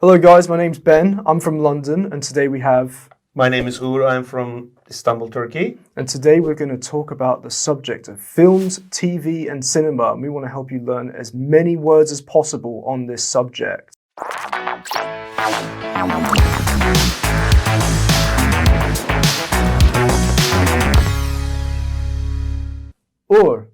Hello guys, my name's Ben, I'm from London, and today we have... My name is Ugur, I'm from Istanbul, Turkey. And today we're going to talk about the subject of films, TV and cinema, and we want to help you learn as many words as possible on this subject. Ugur,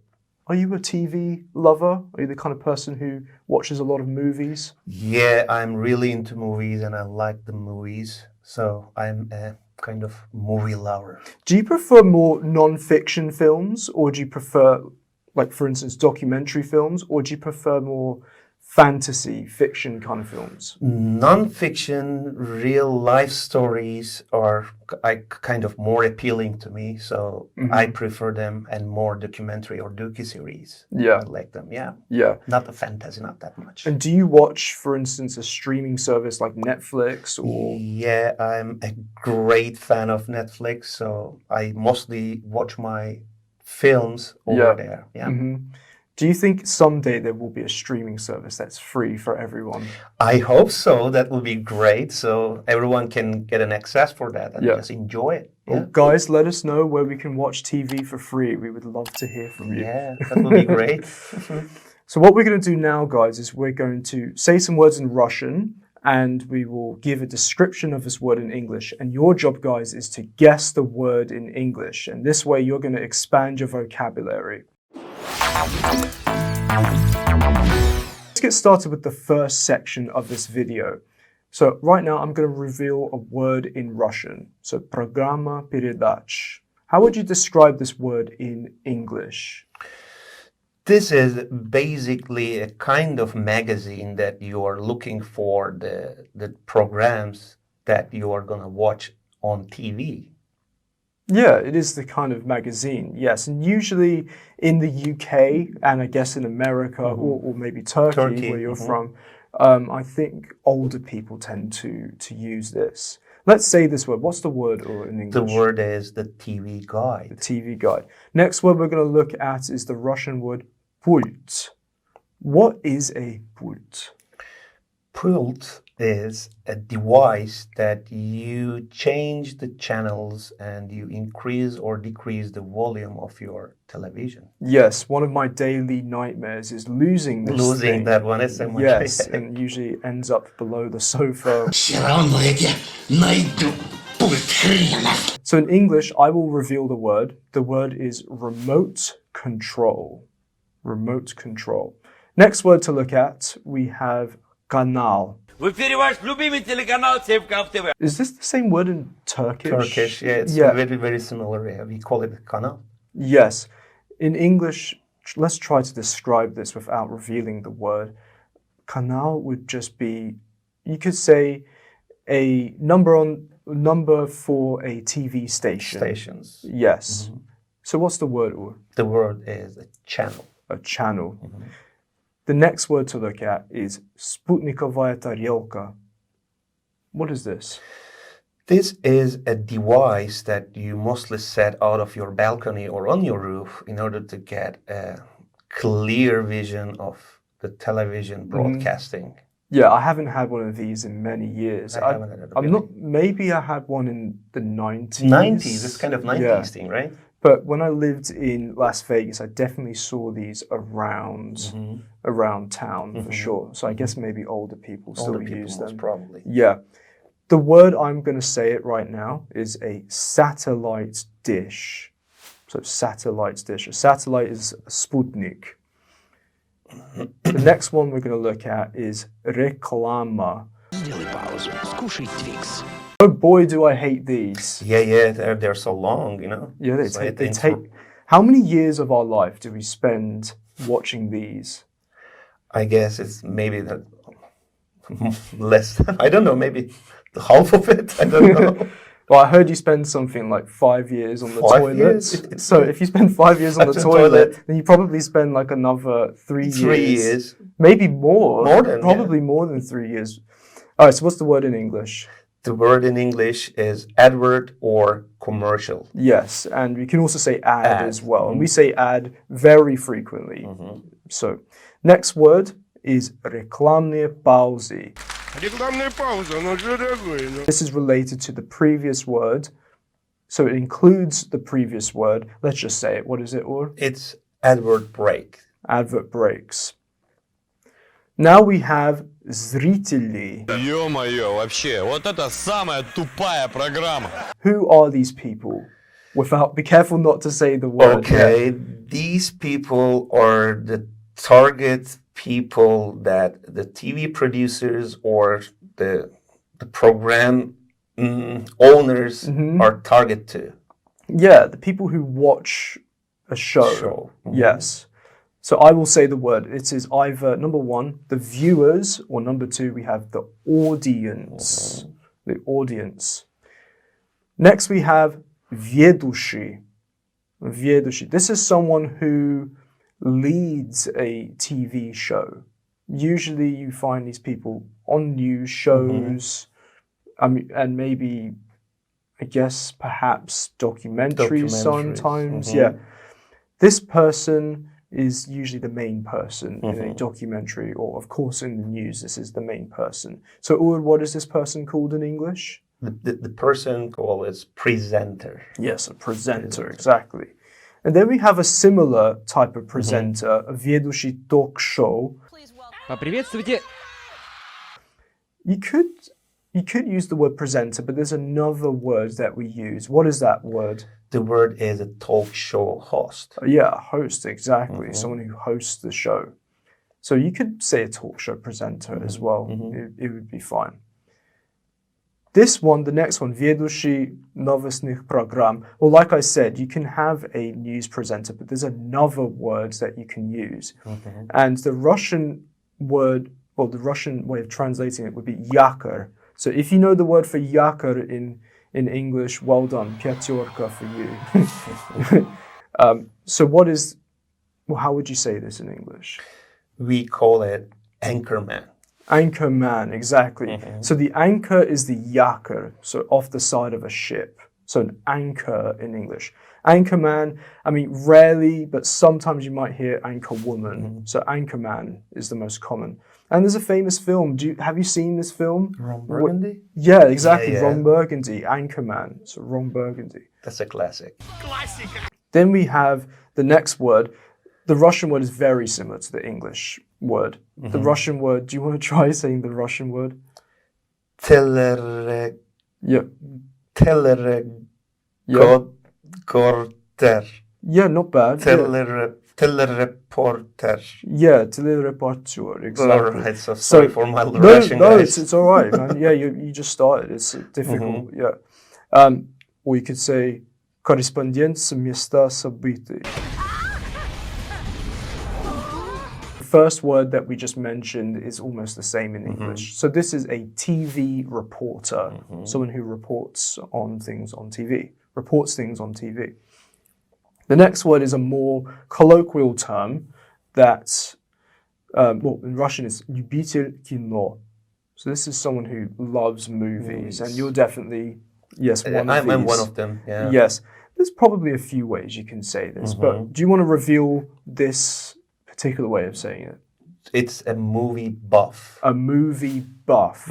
are you a TV lover? Are you the kind of person who watches a lot of movies? Yeah, I'm really into movies and I like the movies. So I'm a kind of movie lover. Do you prefer more non-fiction films, or do you prefer, like for instance, documentary films, or do you prefer more fantasy, fiction kind of films? Non-fiction, real life stories are kind of more appealing to me. So I prefer them, and more documentary or docu-series. Yeah. I like them, yeah. Yeah. Not the fantasy, not that much. And do you watch, for instance, a streaming service like Netflix or... Yeah, I'm a great fan of Netflix. So I mostly watch my films over there. Yeah. Do you think someday there will be a streaming service that's free for everyone? I hope so. That would be great. So everyone can get an access for that and just enjoy it. Yeah. Well, guys, let us know where we can watch TV for free. We would love to hear from you. Yeah, that would be great. So what we're going to do now, guys, is we're going to say some words in Russian, and we will give a description of this word in English. And your job, guys, is to guess the word in English. And this way you're going to expand your vocabulary. Let's get started with the first section of this video. So right now I'm going to reveal a word in Russian. So программа передач. How would you describe this word in English? This is basically a kind of magazine that you are looking for the programs that you are going to watch on TV. Yeah, it is the kind of magazine, yes. And usually in the UK, and I guess in America, or maybe Turkey, where you're from, I think older people tend to use this. Let's say this word. What's the word in English? The word is the TV guide. The TV guide. Next word we're going to look at is the Russian word pult. What is a pult? Pult is a device that you change the channels and you increase or decrease the volume of your television. Yes, one of my daily nightmares is losing this thing. That one is so much. Yes, and usually ends up below the sofa. So in English, I will reveal the word. The word is remote control. Remote control. Next word to look at, we have канал. Is this the same word in Turkish? Turkish, yeah, it's very, very similar. Yeah. We call it kanal. Yes. In English, let's try to describe this without revealing the word. Kanal would just be, you could say, a number for a TV station. Stations. Yes. So what's the word? The word is a channel. A channel. The next word to look at is sputnikovaya tarelka. What is this? This is a device that you mostly set out of your balcony or on your roof in order to get a clear vision of the television broadcasting. Yeah, I haven't had one of these in many years. Maybe I had one in the 90s. 90s, this kind of 90s thing, right? But when I lived in Las Vegas, I definitely saw these around town for sure. So I guess maybe older people still use them. Probably. Yeah. The word, I'm going to say it right now, is a satellite dish. So satellite dish. A satellite is a Sputnik. The next one we're going to look at is reklama. Oh boy, do I hate these. Yeah, they're so long, you know. Yeah, they take... How many years of our life do we spend watching these? I guess it's maybe that less. I don't know, maybe the half of it. I don't know. Well, I heard you spend something like 5 years on the toilet. So if you spend 5 years on the toilet, then you probably spend like another 3 years. 3 years. Maybe more. Probably more than 3 years. All right, so what's the word in English? The word in English is advert or commercial. Yes, and we can also say ad as well. And we say ad very frequently. So next word is reklamные pauzy. Рекламная пауза, ну что такое? This is related to the previous word. So it includes the previous word. Let's just say it. What is it, Ugur? It's advert break. Advert breaks. Now we have зрители. Ё-моё, вообще, вот это самая тупая программа. Who are these people? Be careful not to say the word. Okay, yet. these people are the target people that the TV producers or the program owners are target to. Yeah, the people who watch a show. Yes. So I will say the word. It is either number one, the viewers, or number two, we have the audience. The audience. Next we have ведущий. Ведущий. This is someone who leads a TV show. Usually you find these people on news shows, and maybe, I guess, perhaps documentaries sometimes. Yeah. This person is usually the main person in a documentary, or of course in the news, this is the main person. So Ugur, what is this person called in English? The person called is presenter. Yes, a presenter, exactly. And then we have a similar type of presenter, a ведущий talk show. Поприветствуйте. You could use the word presenter, but there's another word that we use. What is that word? The word is a talk show host. Yeah, host, exactly. Someone who hosts the show. So you could say a talk show presenter as well. It would be fine. This one, the next one, ведущий новостных программ. Well, like I said, you can have a news presenter, but there's another word that you can use. And the Russian word, or the Russian way of translating it would be якорь. So if you know the word for якорь in English, well done, пятерка for you. So how would you say this in English? We call it anchorman. Anchorman, exactly. So the anchor is the yakor, so off the side of a ship. So an anchor in English. Anchorman, I mean, rarely, but sometimes you might hear anchorwoman. So anchorman is the most common. And there's a famous film. Have you seen this film? Ron Burgundy? Yeah, exactly. Yeah. Ron Burgundy, Anchorman. So Ron Burgundy. That's a classic. Then we have the next word. The Russian word is very similar to the English word. The Russian word, do you want to try saying the Russian word? Telereporter. Yeah. Yeah, not bad. Telereporter. Yeah, telereporter, exactly. Right, so sorry for my Russian guys. It's all right, man. Yeah, you just started. It's difficult, yeah. Or you could say корреспондент с места событий. The first word that we just mentioned is almost the same in English. So this is a TV reporter, someone who reports on things on TV, reports things on TV. The next word is a more colloquial term that, in Russian it's любитель кино. So this is someone who loves movies, and you're definitely, yes, one of these. I'm one of them, yeah. Yes. There's probably a few ways you can say this, but do you want to reveal this particular way of saying it? It's a movie buff. A movie buff.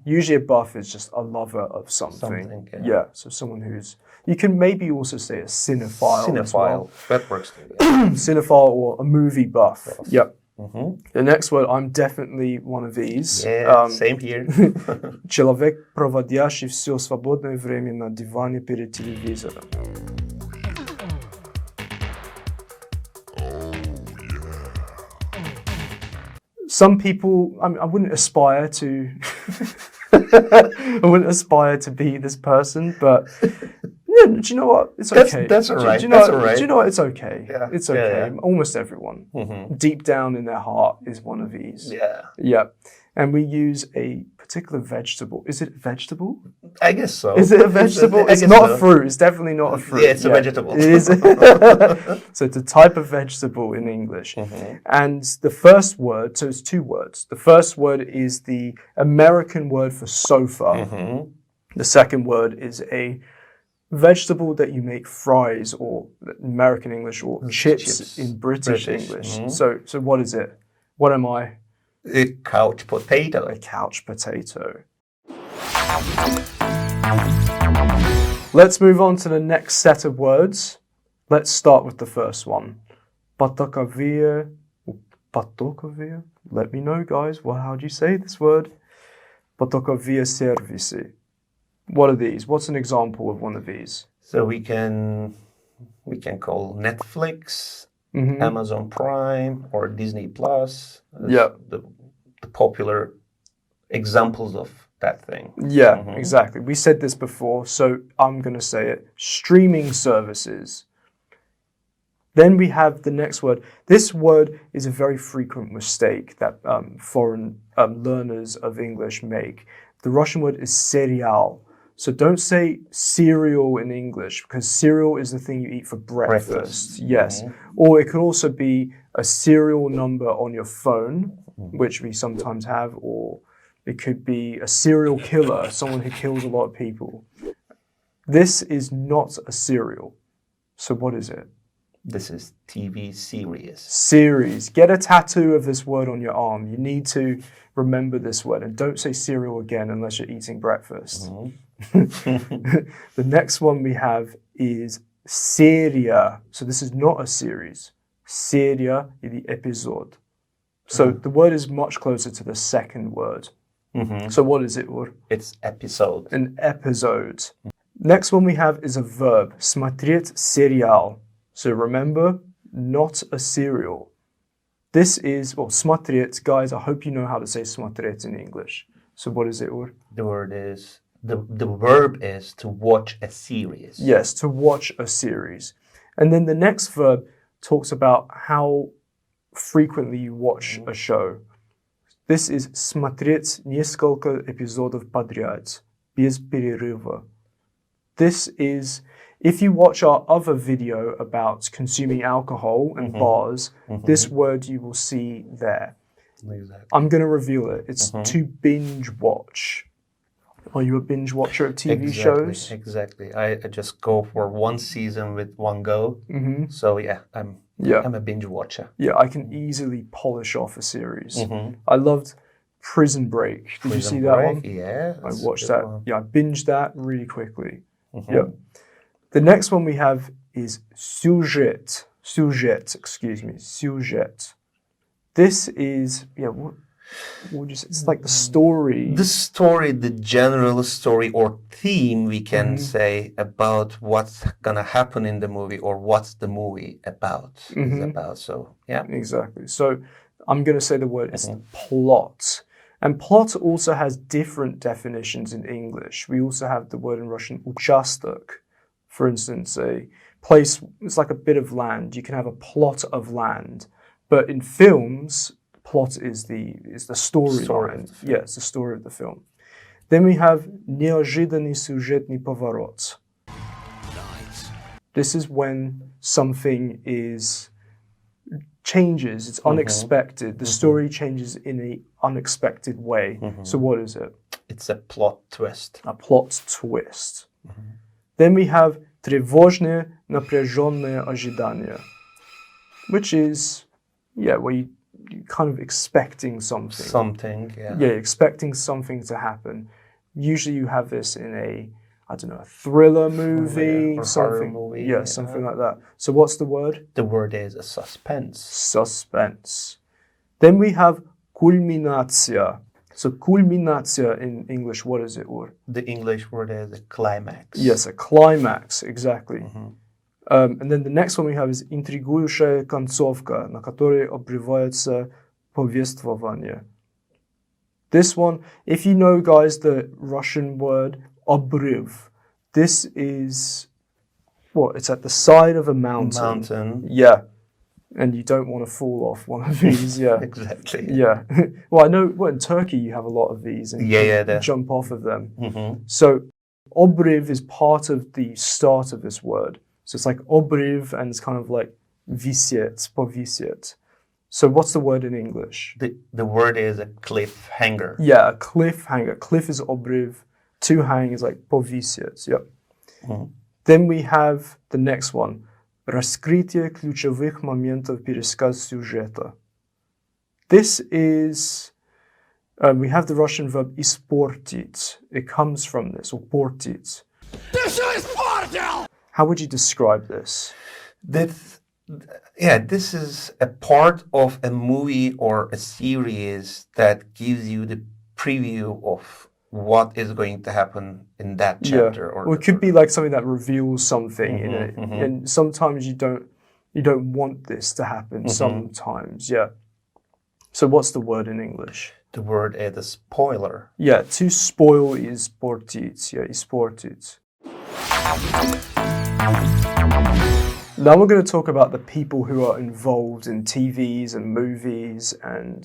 Usually a buff is just a lover of something. Yeah, so someone who's... You can maybe also say a cinephile. Cinephile, that works too. Cinephile or a movie buff. Yep. The next word, I'm definitely one of these. Yeah, same here. Человек, проводящий все свободное время на диване перед телевизором. Some people, I wouldn't aspire to, I wouldn't aspire to be this person, but yeah, do you know what? It's okay. That's all right. Do you know what? It's okay. Yeah. It's okay. Yeah. Almost everyone, deep down in their heart, is one of these. Yeah. Yeah. And we use a particular vegetable. Is it a vegetable? I guess so. Is it a vegetable? It's not a fruit. It's definitely not a fruit. Yeah, it's a vegetable. It is. So it's a type of vegetable in English. And the first word, so it's two words. The first word is the American word for sofa. The second word is a vegetable that you make fries, or American English, or chips in British English. So what is it? What am I? A couch potato. A couch potato. Let's move on to the next set of words. Let's start with the first one. Patakovia. Patakovia? Let me know, guys. Well, how do you say this word? Patakovia servisi. What are these? What's an example of one of these? So we can call Netflix, Amazon Prime, or Disney Plus. Yeah. The popular examples of that thing. Yeah, exactly. We said this before, so I'm going to say it. Streaming services. Then we have the next word. This word is a very frequent mistake that foreign learners of English make. The Russian word is serial. So don't say cereal in English, because cereal is the thing you eat for breakfast. Yes. Or it could also be a serial number on your phone, which we sometimes have, or it could be a serial killer, someone who kills a lot of people. This is not a cereal. So what is it? This is TV series. Series. Get a tattoo of this word on your arm. You need to remember this word, and don't say cereal again unless you're eating breakfast. The next one we have is seria. So this is not a series. Seria is the episode. So the word is much closer to the second word. So what is it, Ugur? It's episode. An episode. Next one we have is a verb. Смотреть сериал. So remember, not a serial. This is, well, смотреть. Guys, I hope you know how to say смотреть in English. So what is it, Ugur? The verb is to watch a series. Yes, to watch a series. And then the next verb talks about how frequently you watch a show. This is смотреть несколько эпизодов подряд, без перерыва. This is, if you watch our other video about consuming alcohol and bars, this word you will see there. Exactly. I'm going to reveal it. It's to binge watch. Are you a binge watcher of TV shows? Exactly. I just go for one season with one go. So yeah, I'm a binge watcher. Yeah, I can easily polish off a series. I loved Prison Break. Did you see that one? Yeah. I watched that. Yeah, I binged that really quickly. Yeah. The next one we have is sujet. Sujet, excuse me. Sujet. This is, what would you say? It's like the story. The story, the general story or theme, we can say, about what's gonna happen in the movie or what's the movie about. Is about. So yeah. Exactly. So I'm going to say the word is plot. And plot also has different definitions in English. We also have the word in Russian участок. For instance, a place, it's like a bit of land. You can have a plot of land. But in films, plot is the storyline. Yeah, it's the story of the film. Then we have неожиданный сюжетный поворот. This is when something changes, it's unexpected. The story changes in an unexpected way. So what is it? It's a plot twist. A plot twist. Then we have тревожное, напряженное ожидание, which is, where you're kind of expecting something. Something, yeah. Yeah, expecting something to happen. Usually you have this in a thriller movie, or something. horror movie. Yeah, something like that. So what's the word? The word is a suspense. Suspense. Then we have кульминация. So кульминация in English, what is it, Ugur? The English word is a climax. Yes, a climax, exactly. And then the next one we have is интригующая концовка, на которой обрывается повествование. This one, if you know, guys, the Russian word обрыв, this is, it's at the side of a mountain. Yeah. And you don't want to fall off one of these, yeah. Exactly. Yeah. Well, I know, in Turkey you have a lot of these. And you jump off of them. So, obryv is part of the start of this word. So it's like obryv, and it's kind of like visiet, povisiet. So what's the word in English? The word is a cliffhanger. Yeah, a cliffhanger. Cliff is obryv. To hang is like povisiet. Yep. Then we have the next one. Раскрытие ключевых моментов пересказ сюжета. This is We have the Russian verb испортить. It comes from this, or портить. How would you describe this? This is a part of a movie or a series that gives you the preview of what is going to happen in that chapter. Yeah. Or it could be like something that reveals something in it. And sometimes you don't want this to happen. Sometimes, yeah. So what's the word in English? The word is a spoiler. Yeah, to spoil is испортить. Yeah, испортить. Now we're going to talk about the people who are involved in TVs and movies and,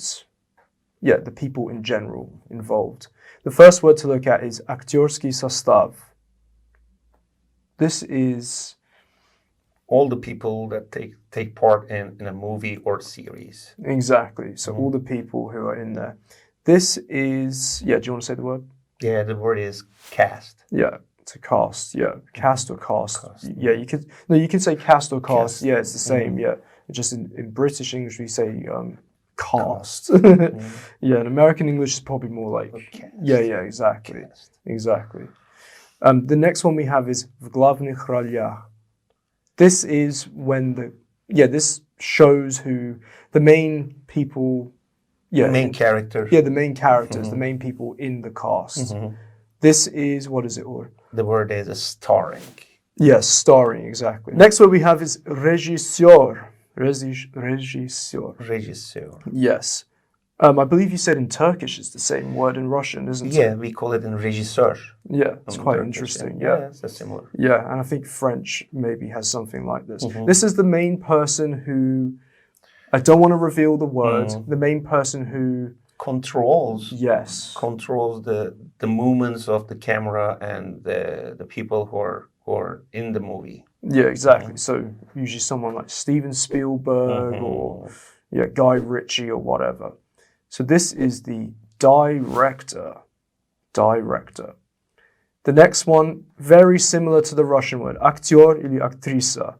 yeah, the people in general involved. The first word to look at is актерский состав. This is all the people that take part in a movie or series. Exactly. So all the people who are in there. This is, yeah, do you want to say the word? Yeah, the word is cast. Yeah, to cast. Yeah, cast or cast. Yeah, you can say cast or cast. Yeah, it's the same. Yeah, just in British English we say cast. Yeah, in American English is probably more like yeah, exactly, exactly. The next one we have is в главных ролях. This is when this shows who the main people. Yeah, the main characters. Yeah, the main characters, the main people in the cast. This is, what is it, or? The word is starring. Yes, starring, exactly. Next word we have is режиссер. Режиссер. Режиссер. Yes. I believe you said in Turkish it's the same word in Russian, isn't it? Yeah, we call it in rejisseur. Yeah, it's quite interesting. Yeah, it's similar. Yeah, and I think French maybe has something like this. This is the main person who, I don't want to reveal the word, the main person who controls the movements of the camera and the people who are in the movie. Yeah, exactly. So usually someone like Steven Spielberg or Guy Ritchie or whatever. So this is the director. Director. The next one, very similar to the Russian word, актер или актриса.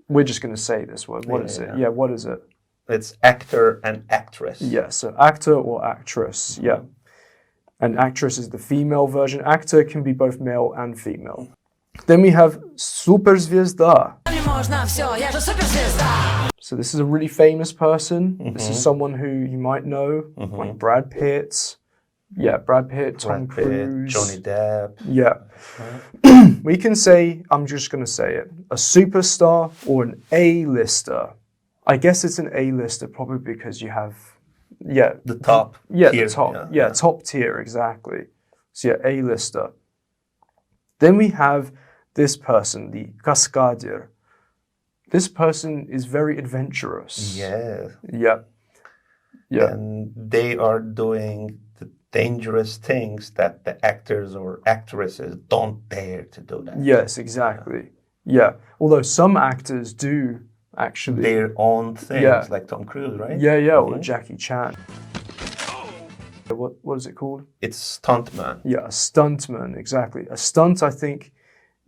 We're just going to say this word. What is it? Yeah, what is it? It's actor and actress. Yeah, so actor or actress, yeah. And actress is the female version. Actor can be both male and female. Then we have суперзвезда. So this is a really famous person. This is someone who you might know, like Brad Pitt. Yeah, Brad Pitt, Tom Cruise. Johnny Depp. Yeah. We can say, I'm just going to say it, a superstar or an A-lister. I guess it's an A-lister probably because you have, the top. Yeah, tier. the top. Yeah, top tier, exactly. So yeah, A-lister. Then we have this person, the kaskader. This person is very adventurous. Yeah. Yeah. Yeah. And they are doing the dangerous things that the actors or actresses don't dare to do that. Yes, exactly. Yeah. Although some actors do actually their own things, like Tom Cruise, right? Yeah, or Jackie Chan. What is it called? It's stuntman. Yeah, a stuntman, exactly. A stunt, I think,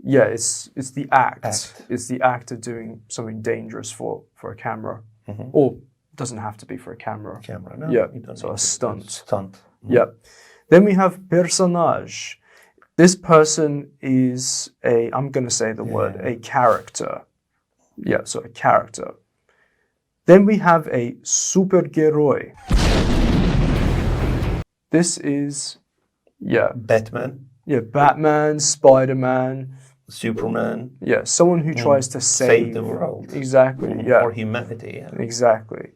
it's the act. It's the act of doing something dangerous for a camera. Or it doesn't have to be for a camera. No. Yeah, so a stunt. Stunt. Yeah. Then we have personage. This person is I'm going to say the word, a character. Yeah, so a character. Then we have a superheroj. This is, Batman. Yeah, Batman, Spider-Man. Superman. Yeah, someone who tries to save the world. Exactly, yeah. Or humanity, yeah. Exactly.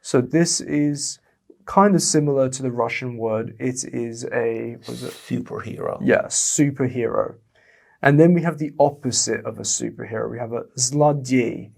So this is kind of similar to the Russian word. It is superhero. Yeah, superhero. And then we have the opposite of a superhero. We have a zlodей.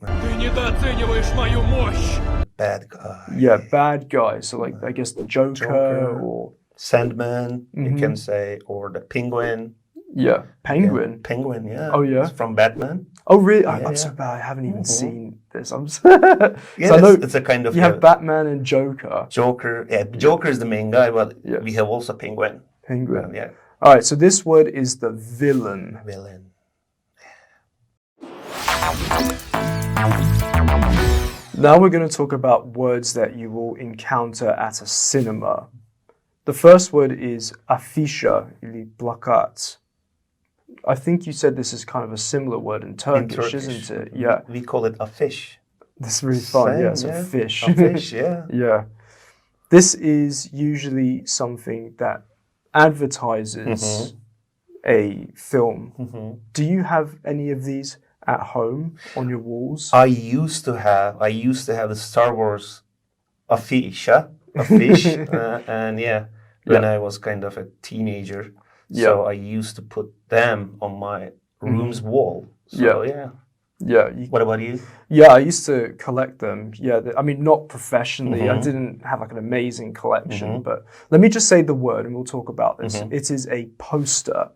Bad guy. Yeah, bad guy. So like, I guess the Joker. Or... Sandman, you can say, or the Penguin. Yeah, Penguin. Yeah, Penguin, yeah. Oh, yeah? It's from Batman. Oh, really? I'm so bad. I haven't even seen this. I'm so I know it's a kind of... You have Batman and Joker. Joker is the main guy, but we have also Penguin. Penguin. Yeah. All right, so this word is the villain. Villain. Now we're going to talk about words that you will encounter at a cinema. The first word is afisha, или plakat. I think you said this is kind of a similar word in Turkish, isn't it? Yeah. We call it a fish. That's really fun. Same, Yeah, it's a fish. A fish, yeah. Yeah. This is usually something that advertises a film. Do you have any of these at home on your walls? I used to have the Star Wars afisha, a fish, and when I was kind of a teenager, so I used to put them on my room's wall. So Yeah. What about you? Yeah, I used to collect them. Yeah, I mean, not professionally. I didn't have like an amazing collection, but let me just say the word and we'll talk about this. It is a poster.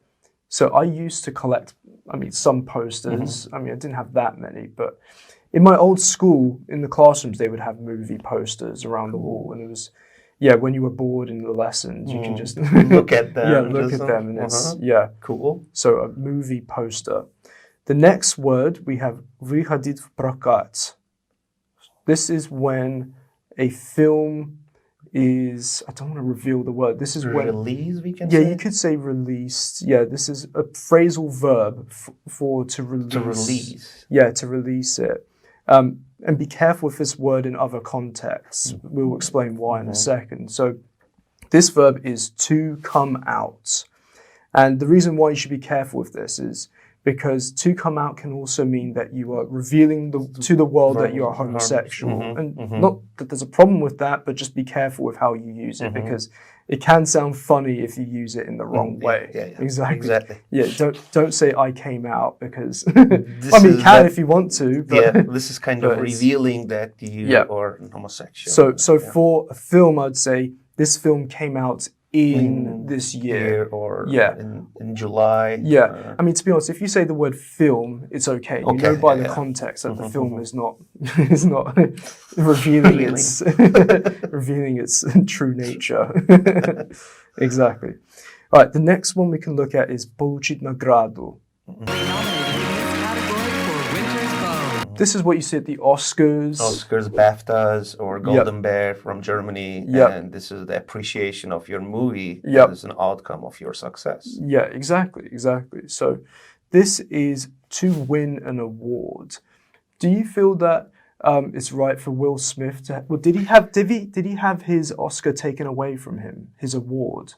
So I used to collect, I mean, some posters. I mean, I didn't have that many, but in my old school, in the classrooms, they would have movie posters around the wall. And it was, when you were bored in the lessons, you can just look at them. look at them. And it's, cool. So a movie poster. The next word, we have выходит в прокат. This is when a film is, I don't want to reveal the word. This is when... Release, we can say? Yeah, you could say released. Yeah, this is a phrasal verb for to release. To release. Yeah, to release it. And be careful with this word in other contexts. We'll explain why in a second. So this verb is to come out. And the reason why you should be careful with this is because to come out can also mean that you are revealing to the world that you are homosexual. And not that there's a problem with that, but just be careful with how you use it because it can sound funny if you use it in the wrong way. Yeah. Exactly. Yeah, don't say I came out because, I mean, you can if you want to. But, this is kind of revealing that you are homosexual. So for a film, I'd say this film came out in this year or in July. I mean, to be honest, if you say the word film, it's okay. You know by the context that the film is not revealing its revealing its true nature. Exactly. All right, the next one we can look at is получить награду. This is what you see at the Oscars. BAFTAs, or Golden Bear from Germany. And this is the appreciation of your movie as an outcome of your success. Yeah, exactly. So this is to win an award. Do you feel that it's right for Will Smith to... Well, did he have his Oscar taken away from him, his award?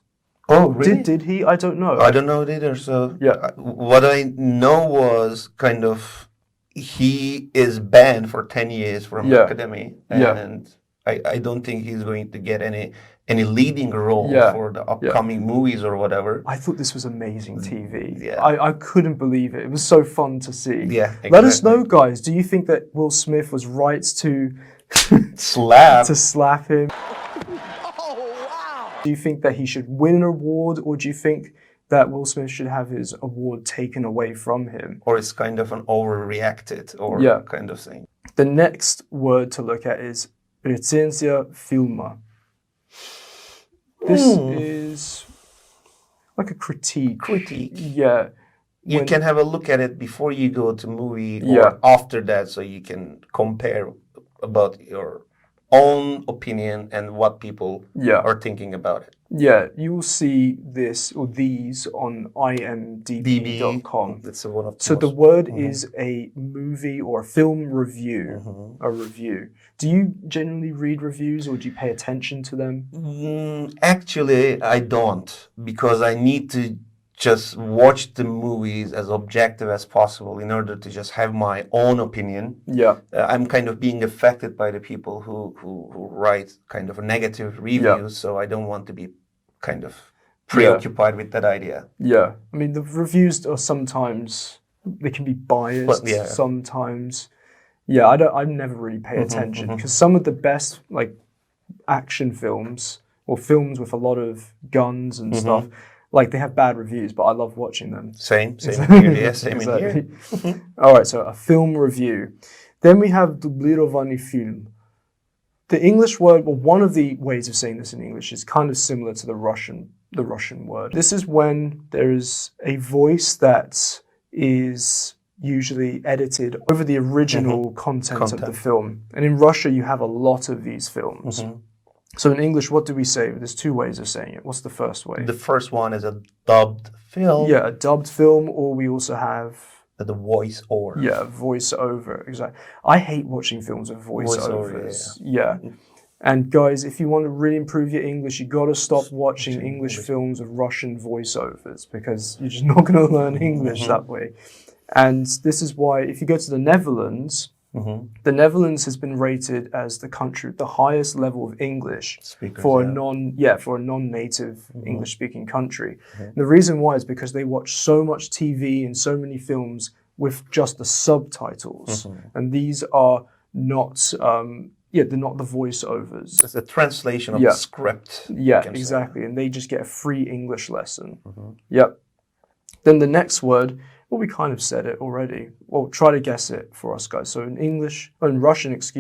Oh, really? Did he? I don't know. I don't know it either. So what I know was kind of... He is banned for 10 years from the academy, and I don't think he's going to get any leading role for the upcoming movies or whatever. I thought this was amazing TV. Yeah. I couldn't believe it. It was so fun to see. Yeah, exactly. Let us know, guys. Do you think that Will Smith was right to slap him? Oh, wow. Do you think that he should win an award, or do you think that Will Smith should have his award taken away from him? Or it's kind of an overreacted or kind of thing. The next word to look at is recenzia filma. This is like a critique. Yeah. You can have a look at it before you go to movie or after that, so you can compare about your own opinion and what people are thinking about it. Yeah, you will see this or these on imdb.com. That's one of the So the word is a movie or a film review, a review. Do you generally read reviews or do you pay attention to them? Actually, I don't, because I need to just watch the movies as objective as possible in order to just have my own opinion. Yeah. I'm kind of being affected by the people who write kind of a negative reviews, so I don't want to be kind of preoccupied with that idea. Yeah. I mean, the reviews are sometimes, they can be biased sometimes. Yeah, I never really pay attention because some of the best like action films or films with a lot of guns and stuff, like they have bad reviews, but I love watching them. Same here. Yeah, same in here. All right, so a film review. Then we have dublirowany film. The English word, well, one of the ways of saying this in English is kind of similar to the Russian word. This is when there is a voice that is usually edited over the original content of the film. And in Russia, you have a lot of these films. So in English, what do we say? There's two ways of saying it. What's the first way? The first one is a dubbed film. Yeah, a dubbed film, or we also have The voice over. Yeah, voiceover. Exactly. I hate watching films with voiceovers. Yeah. And guys, if you want to really improve your English, you got to stop watching English films with Russian voiceovers, because you're just not going to learn English that way. And this is why, if you go to the Netherlands, the Netherlands has been rated as the country with the highest level of English for a non-native English-speaking country. The reason why is because they watch so much TV and so many films with just the subtitles, and these are not. They're not the voiceovers. It's a translation of the script. Yeah, exactly. And they just get a free English lesson. Yep. Then the next word, well, we kind of said it already. Well, try to guess it for us, guys. So in Russian, it's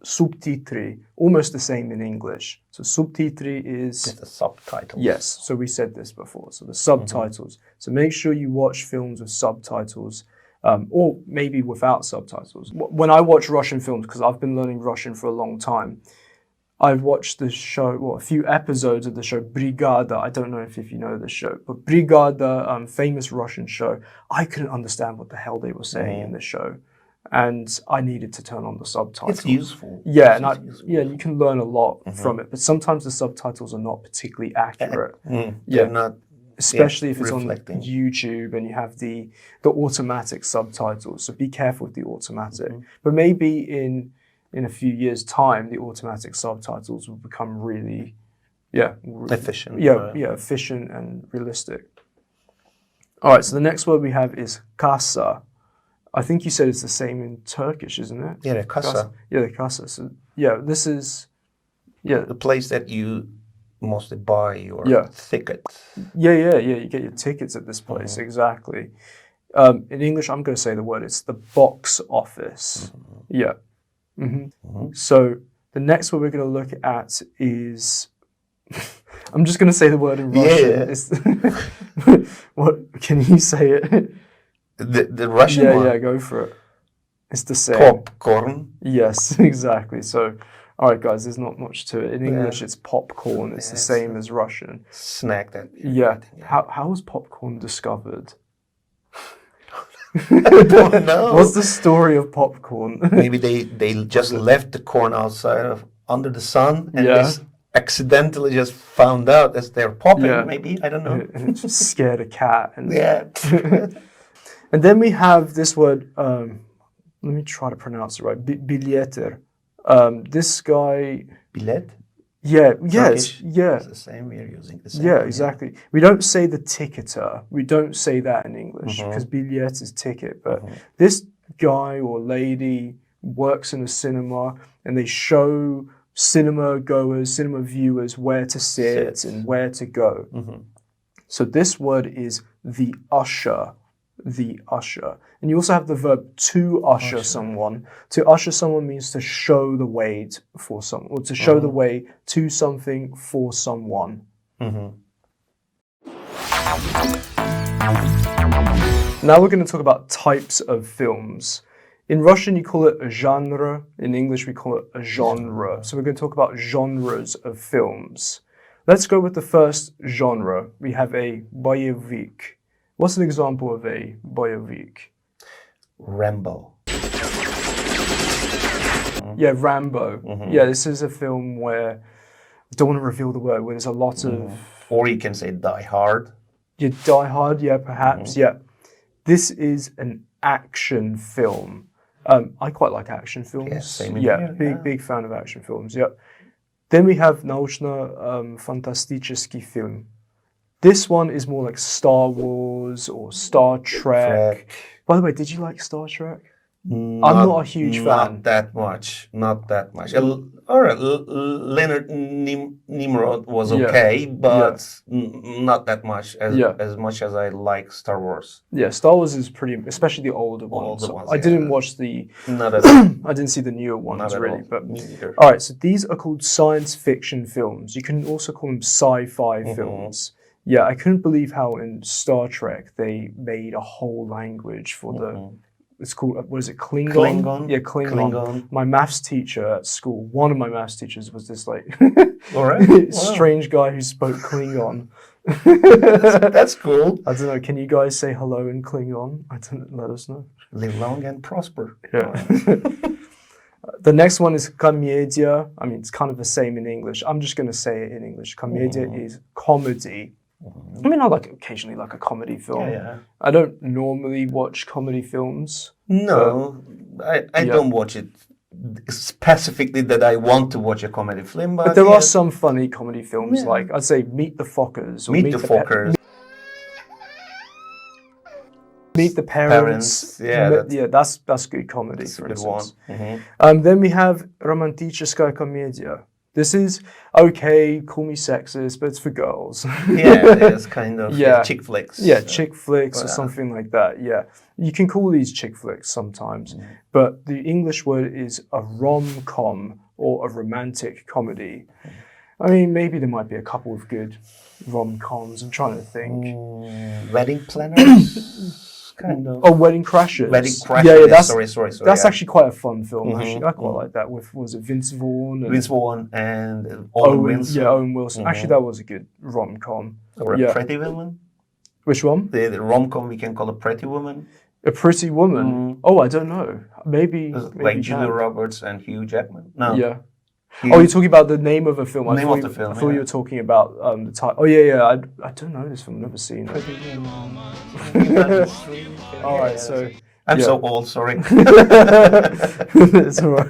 subtitry. Almost the same in English. So subtitry is... It's the subtitles. Yes. So we said this before. So the subtitles. So make sure you watch films with subtitles. Or maybe without subtitles. When I watch Russian films, because I've been learning Russian for a long time, I've watched the show, a few episodes of the show Brigada. I don't know if you know this show, but Brigada, famous Russian show. I couldn't understand what the hell they were saying in the show, and I needed to turn on the subtitles. It's useful. Yeah, you can learn a lot from it, but sometimes the subtitles are not particularly accurate. They're not. Especially if it's on YouTube and you have the automatic subtitles. So be careful with the automatic. But maybe in a few years' time, the automatic subtitles will become really, efficient. Efficient and realistic. All right, so the next word we have is kasa. I think you said it's the same in Turkish, isn't it? Yeah, the kasa. Yeah, the kasa. So, this is... the place that you mostly buy your ticket. You get your tickets at this place, exactly. In English, I'm going to say the word, it's the box office. So the next word we're going to look at is, I'm just going to say the word in Russian. What, can you say it? The Russian one? Yeah, go for it. It's the same. Popcorn. Yes, exactly. So, all right, guys, there's not much to it. In English, it's popcorn. It's the same as Russian. Snack that. Yeah. How was popcorn discovered? I don't know. What's the story of popcorn? Maybe they just left the corn outside under the sun and they accidentally just found out as they're popping. Maybe, I don't know. And it just scared a cat. And and then we have this word. Let me try to pronounce it right. Bilyeter. This guy... Bilet? Yeah, Turkish? yeah. It's the same, we're using the same. Yeah, exactly. We don't say the ticketer. We don't say that in English, because bilet is ticket. But this guy or lady works in a cinema, and they show cinema goers, cinema viewers where to sit and where to go. So this word is the usher. The usher. And you also have the verb to usher someone. To usher someone means to show the way for someone, or to show the way to something for someone. Now we're going to talk about types of films. In Russian, you call it a genre. In English, we call it a genre. So we're going to talk about genres of films. Let's go with the first genre. We have a boyevik. What's an example of a boyevik? Rambo. Yeah, Rambo. Yeah, this is a film where, I don't want to reveal the word, where there's a lot of... Or you can say Die Hard. Yeah, Die Hard, yeah, perhaps, yeah. This is an action film. I quite like action films. Yeah, same here. Big fan of action films, yeah. Then we have naучно-фантастический film. This one is more like Star Wars or Star Trek. By the way, did you like Star Trek? I'm not a huge fan. Not that much. All right, Leonard Nimoy was okay, but not that much. As much as I like Star Wars. Yeah, Star Wars is pretty, especially the older ones. I didn't watch Not at all. I didn't see the newer ones really. But me neither. All right, so these are called science fiction films. You can also call them sci-fi films. Yeah, I couldn't believe how in Star Trek they made a whole language for it's called, what is it, Klingon? Klingon. Yeah, Klingon. My maths teacher at school, one of my maths teachers was this like All right. strange guy who spoke Klingon. That's cool. I don't know, can you guys say hello in Klingon? Let us know. Live long and prosper. Yeah. The next one is комедия. I mean, it's kind of the same in English. I'm just going to say it in English. Комедия is comedy. I mean, I like occasionally like a comedy film. Yeah. I don't normally watch comedy films. No, I don't watch it specifically that I want to watch a comedy film. But there are some funny comedy films, like I'd say Meet the Fockers. Or Meet the Fockers. Meet the Parents. Yeah, that's good comedy, that's for a good instance. one. Then we have романтическая комедия. This is okay, call me sexist, but it's for girls. Yeah, it's kind of chick flicks. Yeah, chick flicks or something like that. Yeah, you can call these chick flicks sometimes, but the English word is a rom-com or a romantic comedy. I mean, maybe there might be a couple of good rom-coms. I'm trying to think. Wedding Planners. Kind of. Oh, Wedding Crashers. Wedding Crashers. Yeah, that's sorry. That's actually quite a fun film. Actually, I quite like that. With was it Vince Vaughn? Vince Vaughn and Owen Wilson. Yeah, Owen Wilson. Actually, that was a good rom-com. Or a Pretty Woman. Which one? The rom-com we can call a Pretty Woman. A Pretty Woman. Oh, I don't know. Maybe like Julia Roberts and Hugh Jackman. No. Yeah. Oh, you're talking about the name of a film. Name of the film. I thought you were talking about the title. Oh, yeah. I don't know this film. I've never seen it. All right, so I'm so old. Sorry. It's all right.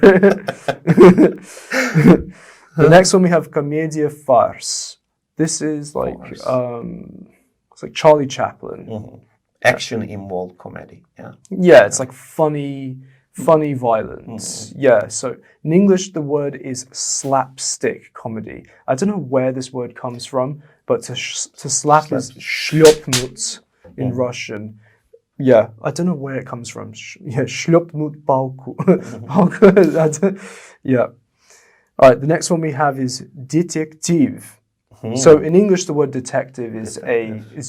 The next one we have Комедия farce. This is like it's like Charlie Chaplin. Action involved comedy. Yeah. Yeah, it's like funny violence. Yeah, so in English the word is slapstick comedy. I don't know where this word comes from, but to slap is шлёпнуть in Russian. Yeah, I don't know where it comes from. Шлёпнуть палку. Yeah. All right, the next one we have is детектив. So in English, the word detective is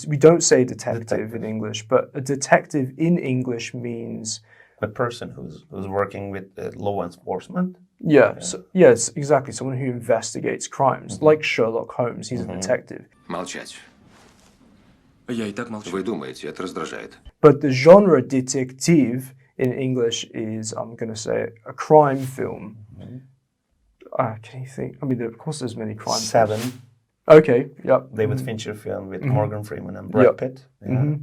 we don't say detective in English, but a detective in English means a person who's working with law enforcement. Yeah. So, yes, exactly. Someone who investigates crimes, like Sherlock Holmes. He's a detective. Молчать. Я и так молчу. Вы думаете, это раздражает. But the genre detective in English is, I'm going to say, a crime film. Can you think? I mean, of course, there's many crime Seven. films. Okay. Yep. David Fincher film with Morgan Freeman and Brad Pitt. Yeah.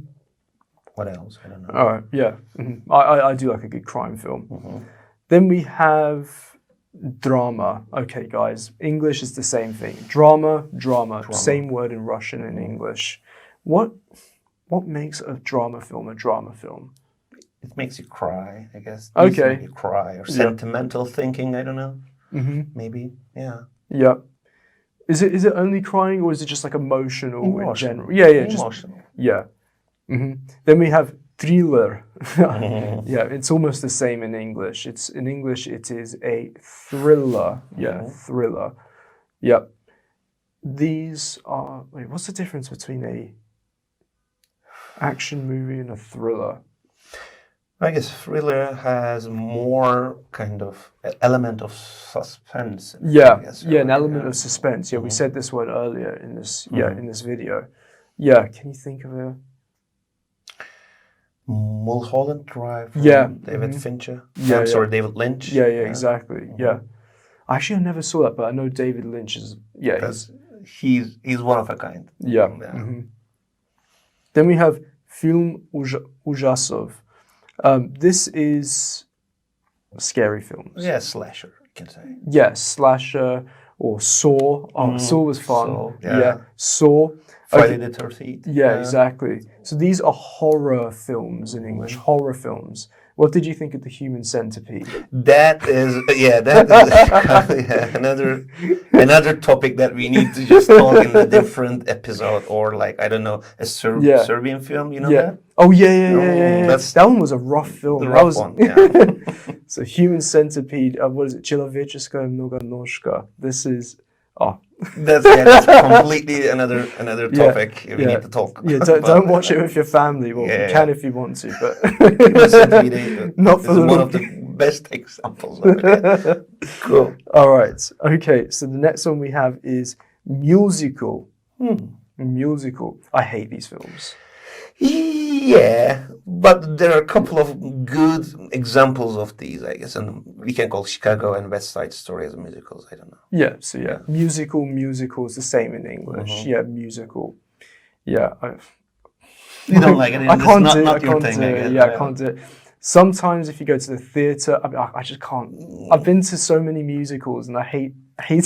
What else? I don't know. All right. Yeah. I do like a good crime film. Then we have drama. Okay, guys. English is the same thing. Drama. Same word in Russian and English. What makes a drama film a drama film? It makes you cry, I guess. Okay. You cry or sentimental thinking. I don't know. Maybe. Yeah. Yeah. Is it only crying or is it just like emotional in general? Yeah. Emotional. Then we have thriller. Yeah, it's almost the same in English. In English it is a thriller. Yeah, thriller. Yeah. These are what's the difference between a action movie and a thriller? I guess thriller has more kind of element of suspense. An element of suspense. Yeah, we said this word earlier in this in this video. Yeah, can you think of a Mulholland Drive? David Fincher. David Lynch. Yeah, exactly. Yeah. Actually, I never saw that, but I know David Lynch is. Yeah, he's one of a kind. Yeah. Then we have film ужасов. This is scary films. Yeah, slasher, you can say. Yeah, slasher or Saw. Saw was fun. Saw. Friday the 13th. Yeah, exactly. So these are horror films in English. Horror films. What did you think of The Human Centipede? That is another topic that we need to just talk in a different episode, or like I don't know, a Serbian film. You know that? Oh yeah. That one was a rough film. The rough one. Yeah. So Human Centipede. What is it? Человеческая многоножка. This is Oh, That's completely another topic we need to talk about. Yeah, don't watch it with your family. Well, you can if you want to, but Innocent Video not for is the one of the best examples of it. Cool. All right. Okay. So the next one we have is musical. Musical. I hate these films. Yeah, but there are a couple of good examples of these, I guess, and we can call Chicago and West Side Story as musicals. I don't know. Yeah. So musical is the same in English. Yeah, musical. Yeah. You don't like it? I can't do it. Not I your can't thing, do I it. guess. Yeah, I can't do it. Sometimes if you go to the theatre, I just can't. I've been to so many musicals and I hate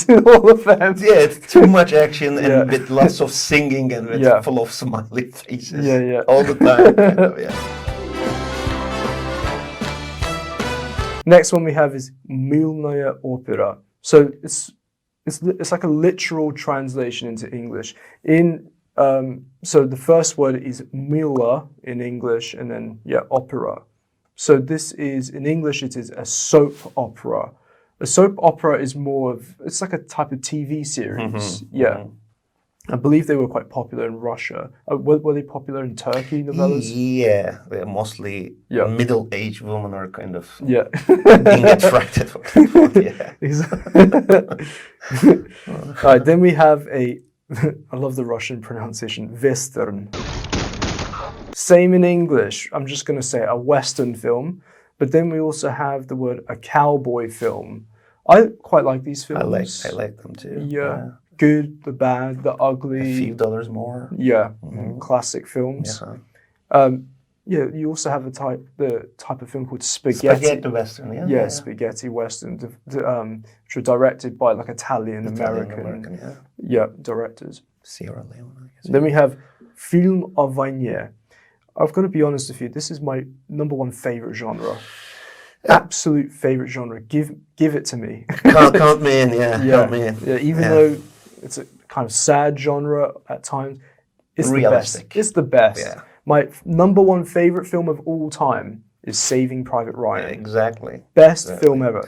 all of them. Yeah, it's too much action and with lots of singing and with full of smiley faces. Yeah. All the time. Kind of, yeah. Next one we have is Milnaya opera. So it's like a literal translation into English. So the first word is mila in English, and then opera. So this is in English it is a soap opera. A soap opera is it's like a type of TV series. I believe they were quite popular in Russia. Were they popular in Turkey, novellas? Yeah, they're mostly middle-aged women are kind of being attracted to it. All right, then we have I love the Russian pronunciation, Western. Same in English. I'm just going to say a Western film. But then we also have the word a cowboy film. I quite like these films. I like them too. Yeah. Good, the bad, the ugly. A few dollars more. Yeah. Classic films. You also have the type of film called spaghetti. Spaghetti Western, yeah. Spaghetti Western, which were directed by like Italian American directors. Sierra Leone, I guess. Then we have film o vojnie. I've got to be honest with you, this is my number one favorite genre. Absolute favorite genre. Give it to me. Count me in, count me in. Yeah, even though it's a kind of sad genre at times, it's realistic. The best. It's the best. Yeah. My number one favorite film of all time is Saving Private Ryan. Exactly. Best film ever.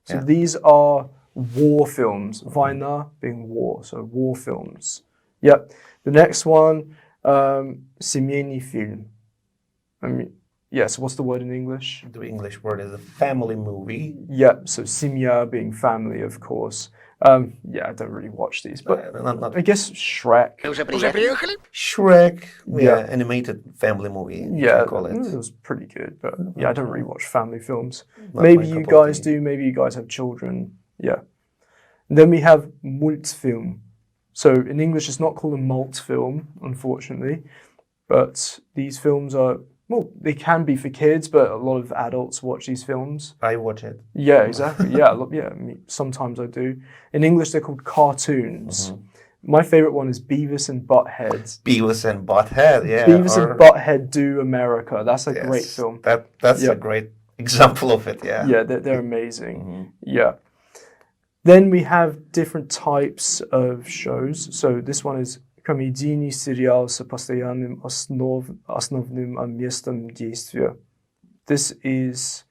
So Yeah. these are war films. Vojna being war, so war films. Yep. The next one, семейный film. So what's the word in English? The English word is a family movie. Yeah, so семья being family, of course. I don't really watch these, but I guess Shrek. Shrek, animated family movie. You can call it. It was pretty good, but I don't really watch family films. Maybe you guys do. Maybe you guys have children. Yeah. And then we have multfilm. So in English, it's not called a multfilm, unfortunately, but these films are. Well, they can be for kids, but a lot of adults watch these films. I watch it. Yeah, exactly. Sometimes I do. In English, they're called cartoons. My favorite one is Beavis and Butthead. Beavis and Butthead, yeah. Beavis and Butthead Do America. That's a great film. That's a great example of it, yeah. Yeah, they're amazing. Yeah. Then we have different types of shows. So this one is комедийный сериал с постоянным основным местом действия. This is,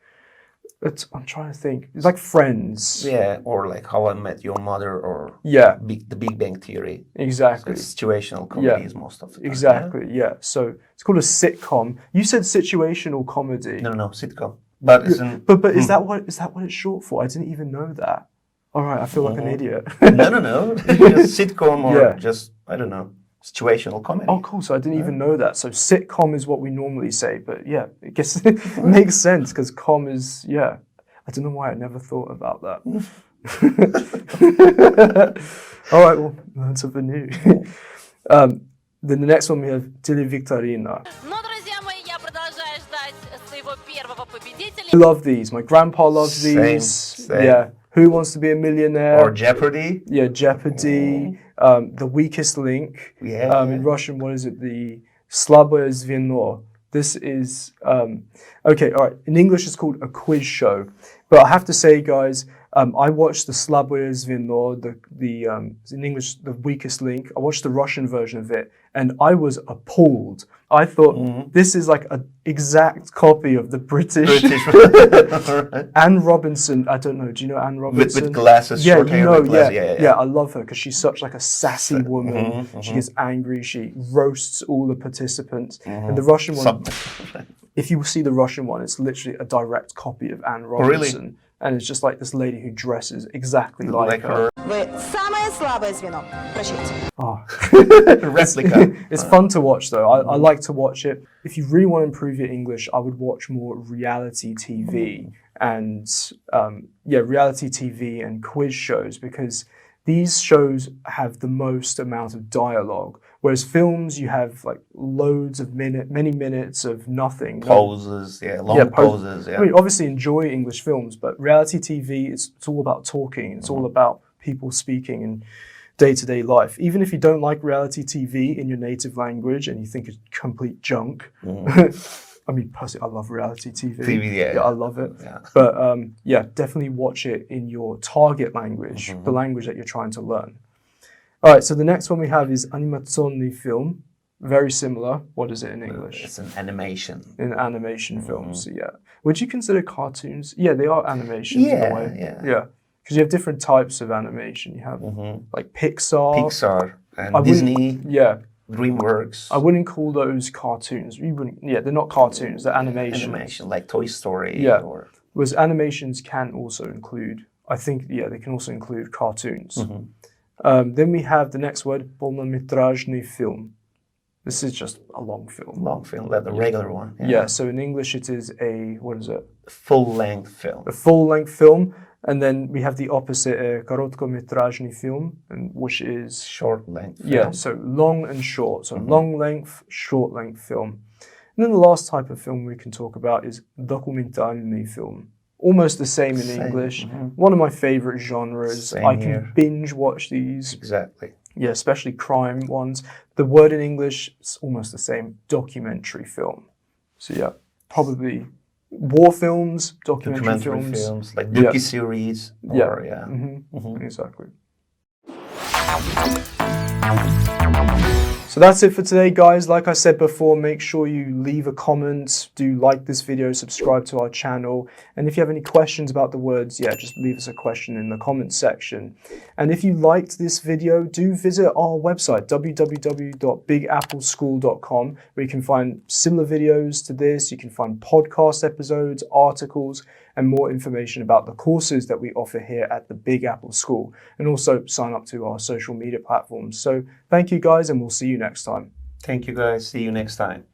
I'm trying to think, it's like Friends. Yeah, or like How I Met Your Mother or The Big Bang Theory. Exactly. So situational comedies most of the time. Exactly, yeah. So it's called a sitcom. You said situational comedy. No, sitcom. But but is that what it's short for? I didn't even know that. All right, I feel like an idiot. No. Just sitcom or just, I don't know, situational comedy. Oh, cool. So I didn't even know that. So sitcom is what we normally say, but I guess it makes sense because com is, I don't know why I never thought about that. All right, well, learn something new. Then the next one we have Televictorina. I love these. My grandpa loves these. Same. Yeah. Who Wants to Be a Millionaire? Or Jeopardy. Yeah, Jeopardy. The Weakest Link. Yeah. In Russian, what is it? The Slabое звено. This is okay. All right. In English, it's called a quiz show. But I have to say, guys, I watched the Slabое звено, in English, the Weakest Link. I watched the Russian version of it, and I was appalled. I thought this is like an exact copy of the British. Anne Robinson, I don't know, do you know Anne Robinson? With glasses, short hair, with glasses. Yeah, I love her because she's such like a sassy woman. She gets angry, she roasts all the participants. And the Russian one, if you see the Russian one, it's literally a direct copy of Anne Robinson. Really? And it's just like this lady who dresses exactly like her. Вы самое слабое звено. Прощайте. Replica. It's fun to watch though. I like to watch it. If you really want to improve your English, I would watch more reality TV and reality TV and quiz shows, because these shows have the most amount of dialogue. Whereas films, you have like loads of many minutes of nothing. Pauses, long pauses. Yeah. I mean, obviously enjoy English films, but reality TV, it's all about talking. It's all about people speaking in day-to-day life. Even if you don't like reality TV in your native language and you think it's complete junk. I mean, personally, I love reality TV. Yeah, I love it. Yeah. But definitely watch it in your target language, the language that you're trying to learn. All right, so the next one we have is animaционный film. Very similar. What is it in English? It's an animation. In animation films, yeah. Would you consider cartoons? Yeah, they are animations in a way. Yeah. Because you have different types of animation. You have like Pixar and Disney. Yeah. DreamWorks. I wouldn't call those cartoons. They're not cartoons. They're animations. Animation, like Toy Story. Yeah. Whereas animations can also include, I think, they can also include cartoons. Then we have the next word, полнометражный film. This is just a long film. Long film, like the regular one. Yeah, so in English it is what is it? Full-length film. A full-length film. And then we have the opposite, короткометражный film, which is... Short-length film. Yeah, so long and short. So long-length, short-length film. And then the last type of film we can talk about is документальный film. Almost the same in English. One of my favorite genres. I can binge watch these. Exactly. Yeah, especially crime ones. The word in English is almost the same. Documentary film. So yeah, probably war films, documentary films. Like docu-series. Exactly. So that's it for today, guys. Like I said before, make sure you leave a comment, do like this video, subscribe to our channel. And if you have any questions about the words, just leave us a question in the comment section. And if you liked this video, do visit our website, www.bigappleschool.com, where you can find similar videos to this. You can find podcast episodes, articles, and more information about the courses that we offer here at the Big Apple School, and also sign up to our social media platforms. So thank you guys, and we'll see you next time. Thank you guys. See you next time.